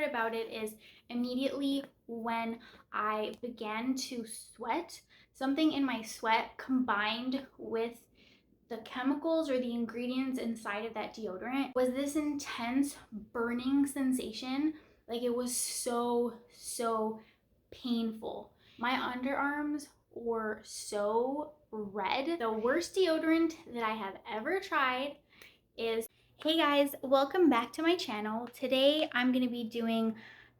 part about it is immediately when I began to sweat, something in my sweat combined with the chemicals or the ingredients inside of that deodorant was this intense burning sensation. Like it was so painful. My underarms were so red. The worst deodorant that I have ever tried is, hey guys, welcome back to my channel. Today I'm going to be doing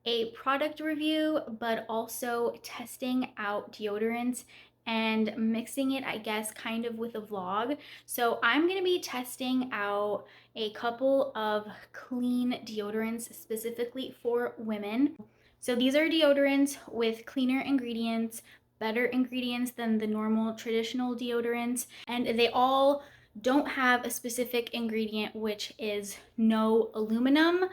a product review, but also testing out deodorants and mixing it, I guess, kind of with a vlog. So I'm going to be testing out a couple of clean deodorants specifically for women. So these are deodorants with cleaner ingredients, better ingredients than the normal traditional deodorants, and they all don't have a specific ingredient, which is no aluminum.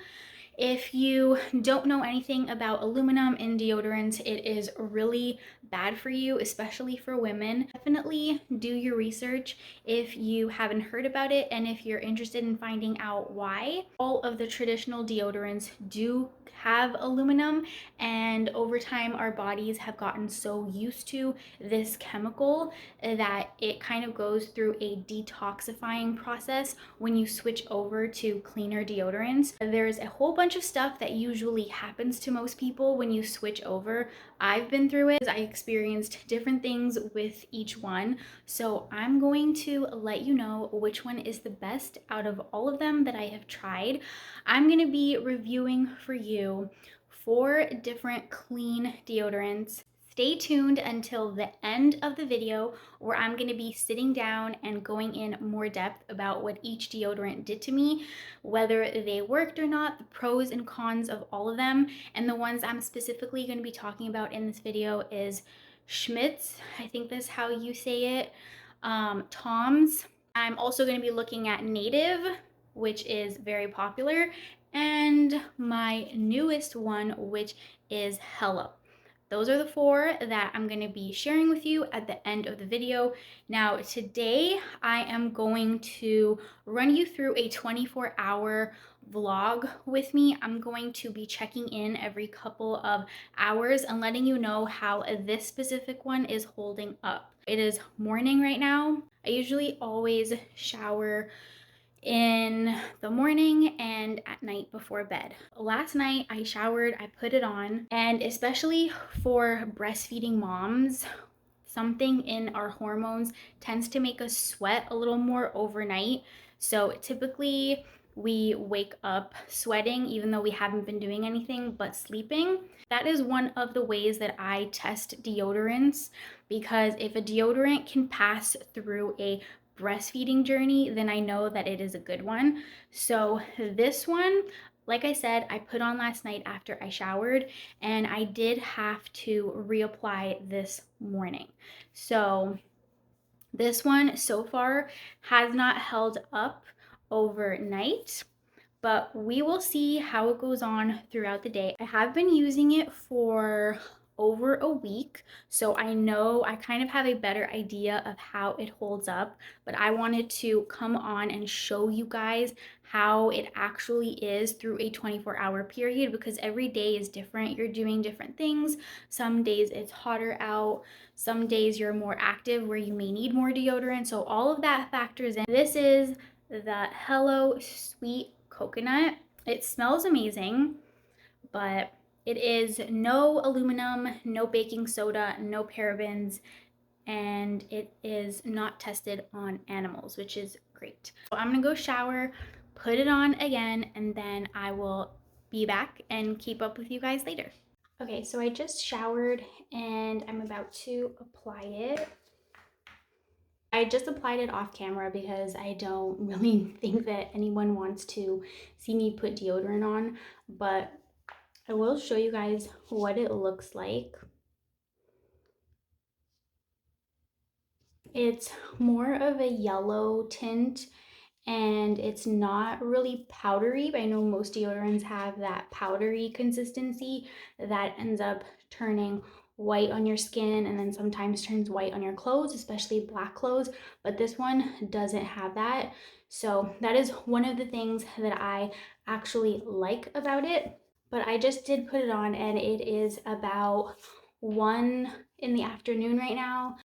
If you don't know anything about aluminum in deodorants, it is really bad for you, especially for women. Definitely do your research if you haven't heard about it and if you're interested in finding out why. All of the traditional deodorants do have aluminum, and over time our bodies have gotten so used to this chemical that it kind of goes through a detoxifying process when you switch over to cleaner deodorants. There's a whole bunch of stuff that usually happens to most people when you switch over. I've been through it. I experienced different things with each one. So I'm going to let you know which one is the best out of all of them that I have tried. I'm going to be reviewing for you 4 different clean deodorants. Stay tuned until the end of the video where I'm going to be sitting down and going in more depth about what each deodorant did to me, whether they worked or not, the pros and cons of all of them. And the ones I'm specifically going to be talking about in this video is Schmidt's, I think that's how you say it, Tom's. I'm also going to be looking at Native, which is very popular, and my newest one, which is Hello. Those are the 4 that I'm going to be sharing with you at the end of the video. Now, today I am going to run you through a 24-hour vlog with me. I'm going to be checking in every couple of hours and letting you know how this specific one is holding up. It is morning right now. I usually always shower in the morning and at night before bed. Last night I showered, I put it on, and especially for breastfeeding moms, something in our hormones tends to make us sweat a little more overnight. So typically we wake up sweating even though we haven't been doing anything but sleeping. That is one of the ways that I test deodorants, because if a deodorant can pass through a breastfeeding journey, then I know that it is a good one. So this one, like I said, I put on last night after I showered, and I did have to reapply this morning. So this one so far has not held up overnight, but we will see how it goes on throughout the day. I have been using it for over a week, so I know I kind of have a better idea of how it holds up, but I wanted to come on and show you guys how it actually is through a 24-hour period, because every day is different. You're doing different things. Some days it's hotter out, some days you're more active where you may need more deodorant, so all of that factors in. This is the Hello Sweet Coconut. It smells amazing, but it is no aluminum, no baking soda, no parabens, and it is not tested on animals, which is great. So I'm gonna go shower, put it on again, and then I will be back and keep up with you guys later. Okay, so I just showered and I'm about to apply it. I just applied it off camera because I don't really think that anyone wants to see me put deodorant on, but I will show you guys what it looks like. It's more of a yellow tint, and it's not really powdery, but I know most deodorants have that powdery consistency that ends up turning white on your skin and then sometimes turns white on your clothes, especially black clothes, but this one doesn't have that. So that is one of the things that I actually like about it. but I just did put it on, and it is about 1 in the afternoon right now.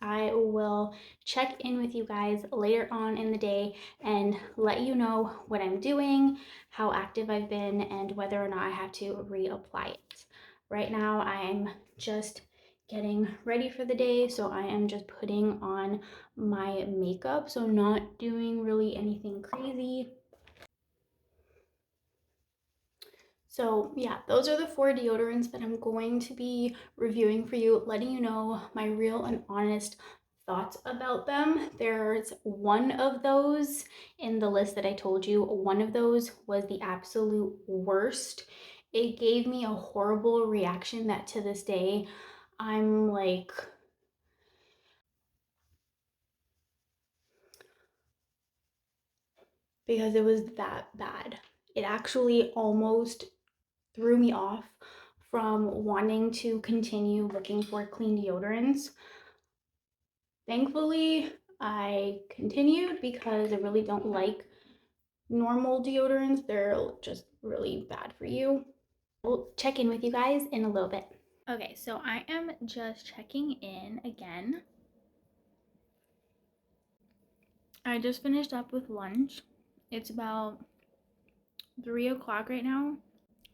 I will check in with you guys later on in the day and let you know what I'm doing, how active I've been, and whether or not I have to reapply it. Right now, I'm just getting ready for the day, so I am just putting on my makeup, so not doing really anything crazy. So yeah, those are the 4 deodorants that I'm going to be reviewing for you, letting you know my real and honest thoughts about them. There's one of those in the list that I told you. One of those was the absolute worst. It gave me a horrible reaction that to this day, I'm like, because it was that bad. It actually almost threw me off from wanting to continue looking for clean deodorants. Thankfully, I continued because I really don't like normal deodorants. They're just really bad for you. We'll check in with you guys in a little bit. Okay, so I am just checking in again. I just finished up with lunch. It's about 3 o'clock right now.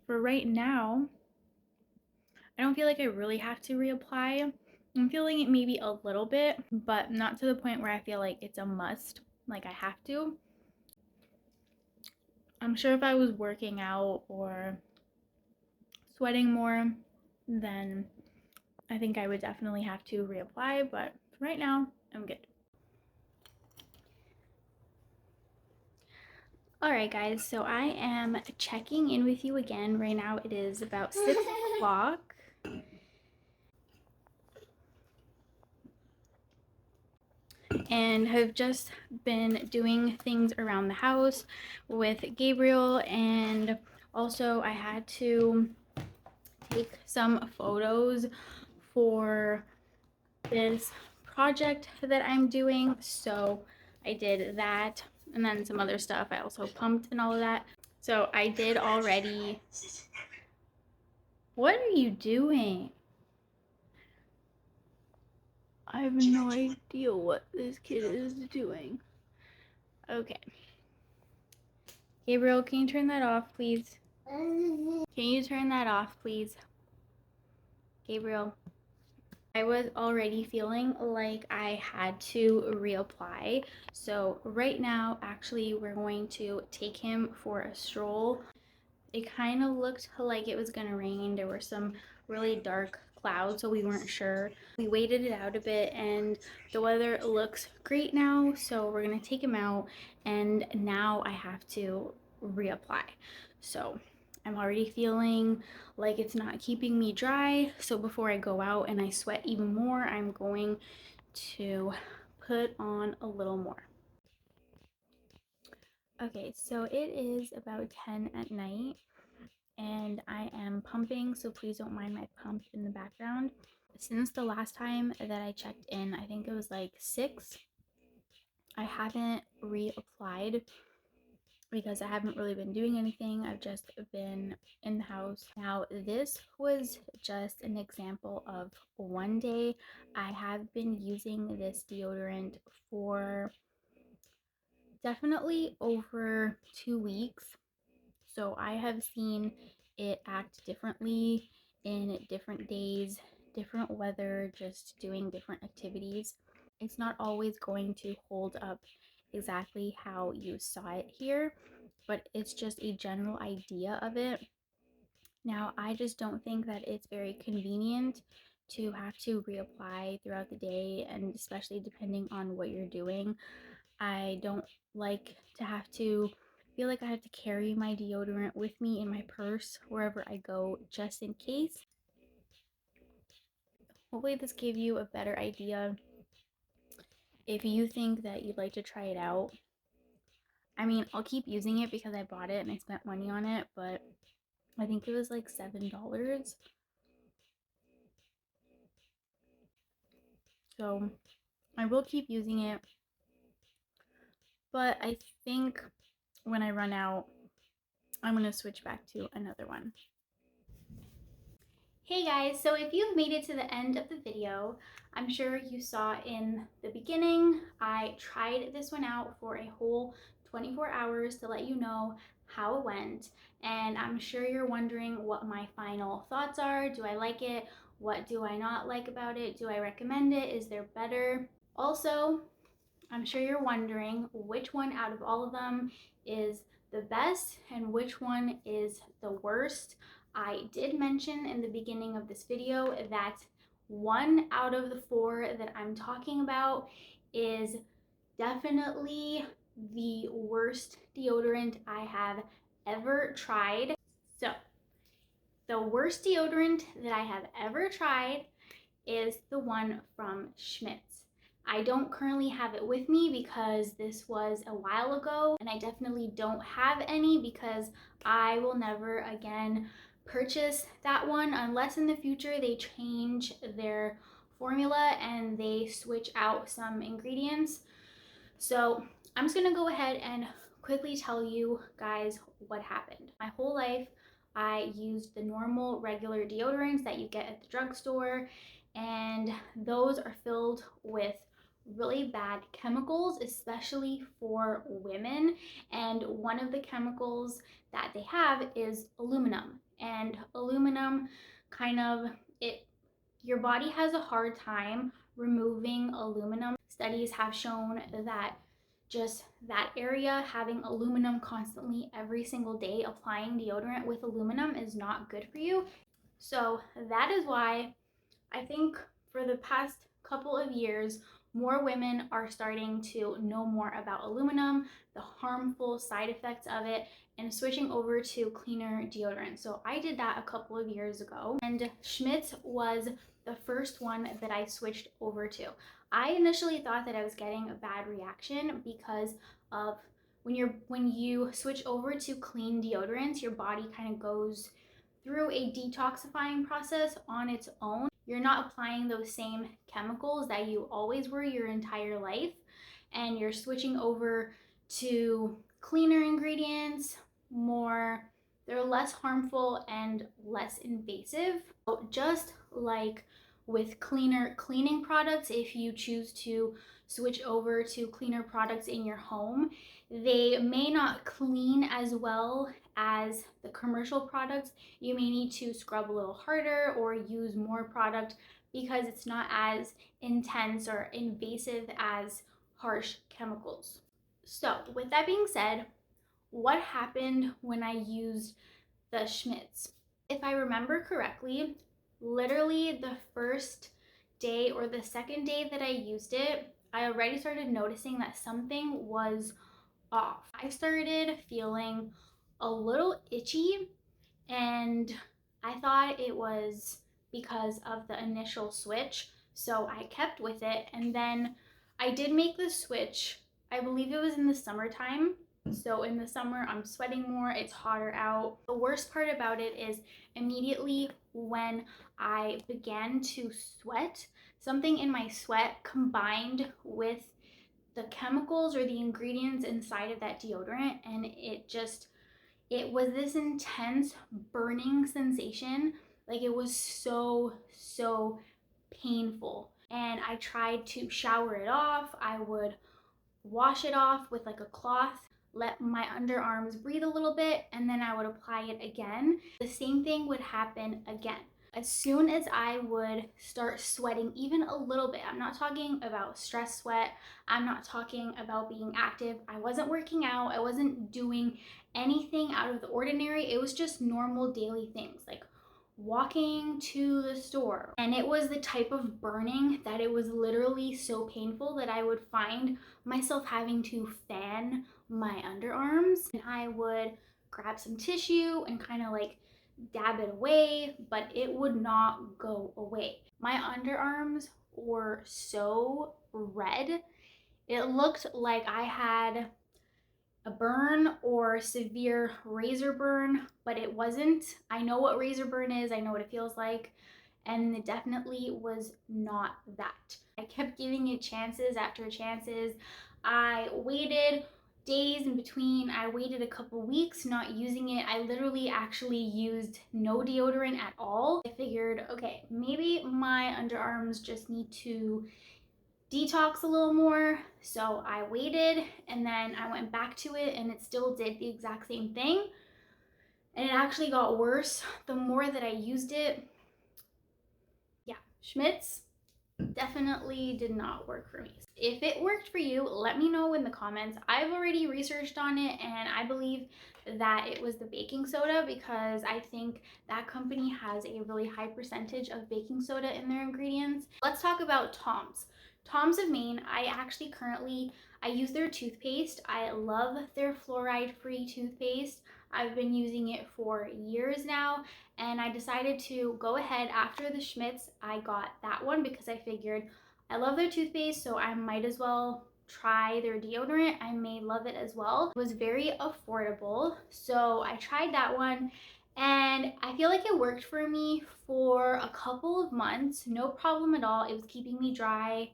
For right now, I don't feel like I really have to reapply. I'm feeling it maybe a little bit, but not to the point where I feel like it's a must, like I have to. I'm sure if I was working out or sweating more, then I think I would definitely have to reapply, but right now, I'm good. Alright guys, so I am checking in with you again. Right now it is about 6 o'clock. And have just been doing things around the house with Gabriel, and also I had to take some photos for this project that I'm doing, so I did that, and then some other stuff. I also pumped and all of that. So I did already. What are you doing? I have no idea what this kid is doing. Okay. Gabriel, can you turn that off, please? Can you turn that off, please? Gabriel. I was already feeling like I had to reapply. So right now, actually, we're going to take him for a stroll. It kind of looked like it was gonna rain. There were some really dark clouds, so we weren't sure. We waited it out a bit, and the weather looks great now, so we're gonna take him out, and now I have to reapply. So I'm already feeling like it's not keeping me dry, so before I go out and I sweat even more, I'm going to put on a little more. Okay, so it is about 10 at night, and I am pumping, so please don't mind my pump in the background. Since the last time that I checked in, I think it was like 6, I haven't reapplied because I haven't really been doing anything. I've just been in the house. Now, this was just an example of one day. I have been using this deodorant for definitely over 2 weeks. So I have seen it act differently in different days, different weather, just doing different activities. It's not always going to hold up exactly how you saw it here, but it's just a general idea of it. Now, I just don't think that it's very convenient to have to reapply throughout the day, and especially depending on what you're doing. I don't like to have to feel like I have to carry my deodorant with me in my purse wherever I go, just in case. Hopefully this gave you a better idea. If you think that you'd like to try it out, I mean, I'll keep using it because I bought it and I spent money on it, but I think it was like $7. So I will keep using it, but I think when I run out, I'm gonna switch back to another one. Hey guys, so if you've made it to the end of the video, I'm sure you saw in the beginning, I tried this one out for a whole 24 hours to let you know how it went. And I'm sure you're wondering what my final thoughts are. Do I like it? What do I not like about it? Do I recommend it? Is there better? Also, I'm sure you're wondering which one out of all of them is the best and which one is the worst. I did mention in the beginning of this video that one out of the four that I'm talking about is definitely the worst deodorant I have ever tried. So, the worst deodorant that I have ever tried is the one from Schmidt. I don't currently have it with me because this was a while ago, and I definitely don't have any because I will never again purchase that one unless in the future they change their formula and they switch out some ingredients. So I'm just gonna go ahead and quickly tell you guys what happened. My whole life I used the normal regular deodorants that you get at the drugstore, and those are filled with really bad chemicals, especially for women. And one of the chemicals that they have is aluminum. And aluminum kind of, it your body has a hard time removing aluminum. Studies have shown that just that area having aluminum constantly every single day, applying deodorant with aluminum, is not good for you. So that is why I think for the past couple of years, more women are starting to know more about aluminum, the harmful side effects of it, and switching over to cleaner deodorant. So I did that a couple of years ago, and Schmidt was the first one that I switched over to. I initially thought that I was getting a bad reaction because of when you switch over to clean deodorants, your body kind of goes through a detoxifying process on its own. You're not applying those same chemicals that you always were your entire life, and you're switching over to cleaner ingredients, they're less harmful and less invasive. So just like with cleaner cleaning products, if you choose to switch over to cleaner products in your home, they may not clean as well as the commercial products. You may need to scrub a little harder or use more product because it's not as intense or invasive as harsh chemicals. So with that being said, what happened when I used the Schmidts? If I remember correctly, literally the first day or the second day that I used it, I already started noticing that something was off. I started feeling a little itchy, and I thought it was because of the initial switch, so I kept with it. And then I did make the switch, I believe it was in the summertime. So in the summer, I'm sweating more, it's hotter out. The worst part about it is immediately when I began to sweat, something in my sweat combined with the chemicals or the ingredients inside of that deodorant, and it was this intense burning sensation. Like, it was so painful, and I tried to shower it off. I would wash it off with like a cloth, let my underarms breathe a little bit, and then I would apply it again. The same thing would happen again. As soon as I would start sweating even a little bit, I'm not talking about stress sweat, I'm not talking about being active, I wasn't working out, I wasn't doing anything out of the ordinary, it was just normal daily things like walking to the store. And it was the type of burning that it was literally so painful that I would find myself having to fan my underarms, and I would grab some tissue and kind of like dab it away, but it would not go away. My underarms were so red. It looked like I had a burn or severe razor burn, but it wasn't. I know what razor burn is, I know what it feels like, and it definitely was not that. I kept giving it chances after chances. I waited days in between. I waited a couple weeks not using it. I literally actually used no deodorant at all. I figured, okay, maybe my underarms just need to detox a little more. So I waited and then I went back to it and it still did the exact same thing. And it actually got worse the more that I used it. Yeah, Schmidt's definitely did not work for me. If it worked for you, let me know in the comments. I've already researched on it and I believe that it was the baking soda because I think that company has a really high percentage of baking soda in their ingredients. Let's talk about Tom's. Tom's of Maine, I use their toothpaste. I love their fluoride-free toothpaste. I've been using it for years now, and I decided to go ahead after the Schmidt's. I got that one because I figured I love their toothpaste, so I might as well try their deodorant. I may love it as well. It was very affordable, so I tried that one and I feel like it worked for me for a couple of months. No problem at all. It was keeping me dry.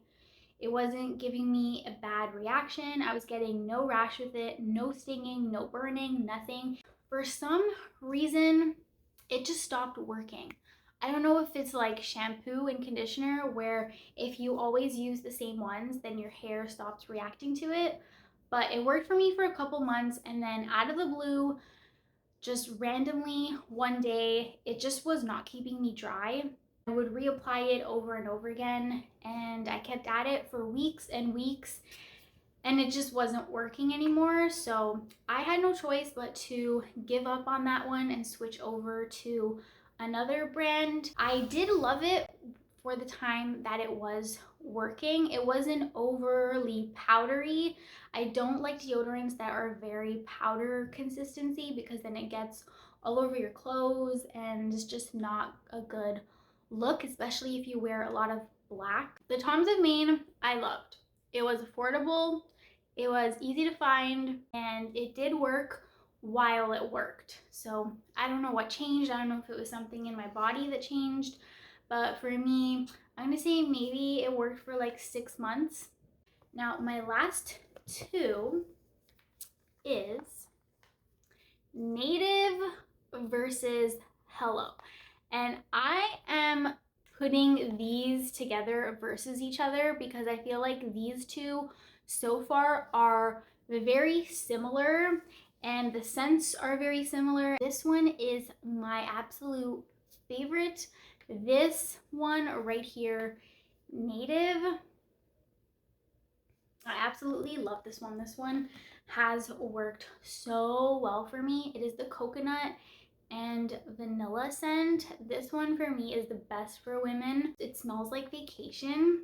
It wasn't giving me a bad reaction. I was getting no rash with it, no stinging, no burning, nothing. For some reason, it just stopped working. I don't know if it's like shampoo and conditioner where if you always use the same ones, then your hair stops reacting to it. But it worked for me for a couple months and then out of the blue, just randomly one day, it just was not keeping me dry. I would reapply it over and over again and I kept at it for weeks and weeks and it just wasn't working anymore. So I had no choice but to give up on that one and switch over to another brand. I did love it for the time that it was working. It wasn't overly powdery. I don't like deodorants that are very powder consistency because then it gets all over your clothes and it's just not a good look, especially if you wear a lot of black. The Tom's of Maine, I loved. It was affordable, it was easy to find, and it did work while it worked. So I don't know what changed. I don't know if it was something in my body that changed, but for me, I'm gonna say maybe it worked for like 6 months. Now my last two is Native versus Hello. And I am putting these together versus each other because I feel like these two so far are very similar and the scents are very similar. This one is my absolute favorite. This one right here, Native, I absolutely love this one. This one has worked so well for me. It is the coconut and vanilla scent. This one for me is the best for women. It smells like vacation.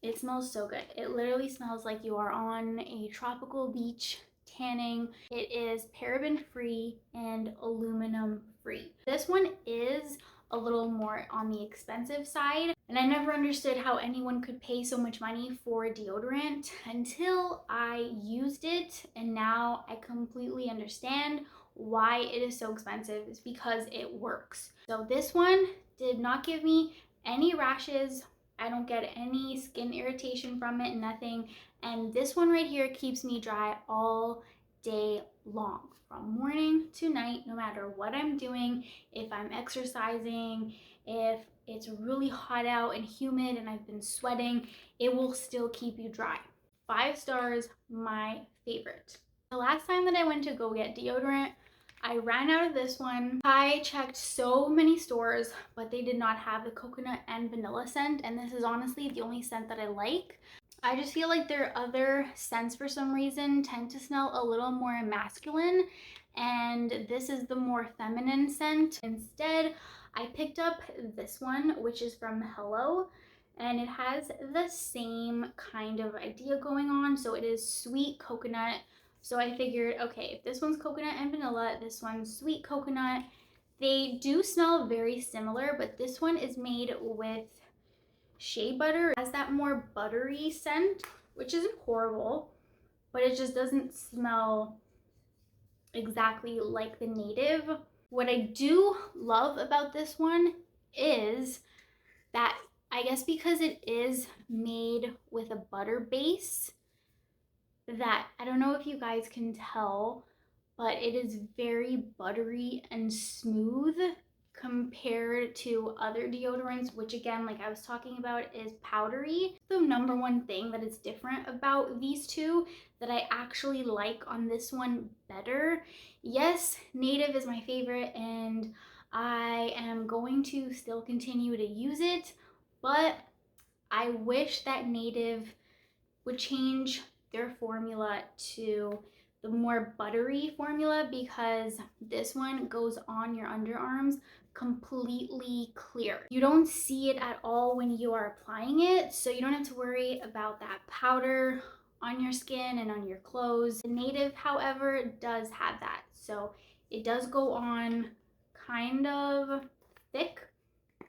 It smells so good. It literally smells like you are on a tropical beach tanning. It is paraben free and aluminum free. This one is a little more on the expensive side, and I never understood how anyone could pay so much money for deodorant until I used it, and now I completely understand why it is so expensive. It's because it works. So this one did not give me any rashes. I don't get any skin irritation from it, nothing. And this one right here keeps me dry all day long, from morning to night, no matter what I'm doing. If I'm exercising, if it's really hot out and humid and I've been sweating, it will still keep you dry. 5 stars, my favorite. The last time that I went to go get deodorant, I ran out of this one. I checked so many stores, but they did not have the coconut and vanilla scent, and this is honestly the only scent that I like. I just feel like their other scents for some reason tend to smell a little more masculine, and this is the more feminine scent. Instead, I picked up this one, which is from Hello, and it has the same kind of idea going on. So it is sweet coconut. So I figured, okay, if this one's coconut and vanilla, this one's sweet coconut. They do smell very similar, but this one is made with shea butter. It has that more buttery scent, which isn't horrible, but it just doesn't smell exactly like the Native. What I do love about this one is that I guess because it is made with a butter base, that I don't know if you guys can tell, but it is very buttery and smooth compared to other deodorants, which again, like I was talking about, is powdery. The number one thing that is different about these two that I actually like on this one better. Yes, Native is my favorite and I am going to still continue to use it, but I wish that Native would change their formula to the more buttery formula, because this one goes on your underarms completely clear. You don't see it at all when you are applying it, so you don't have to worry about that powder on your skin and on your clothes. The Native, however, does have that, so it does go on kind of thick.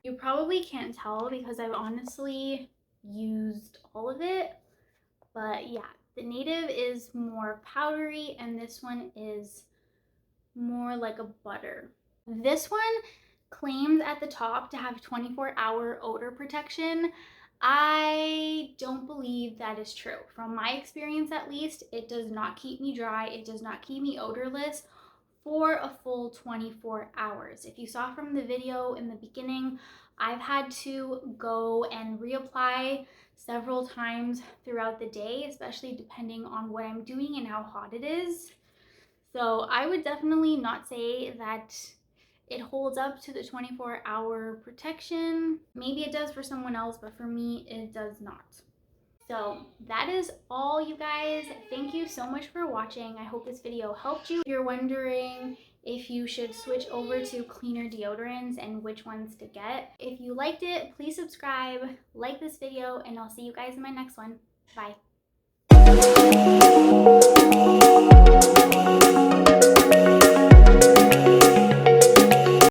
You probably can't tell because I've honestly used all of it, but yeah, the Native is more powdery and this one is more like a butter. This one claims at the top to have 24-hour odor protection. I don't believe that is true. From my experience at least, it does not keep me dry. It does not keep me odorless for a full 24 hours. If you saw from the video in the beginning, I've had to go and reapply several times throughout the day, especially depending on what I'm doing and how hot it is. So I would definitely not say that it holds up to the 24-hour protection. Maybe it does for someone else, but for me, it does not. So that is all, you guys. Thank you so much for watching. I hope this video helped you. If you're wondering if you should switch over to cleaner deodorants and which ones to get, if you liked it, please subscribe, like this video, and I'll see you guys in my next one. Bye.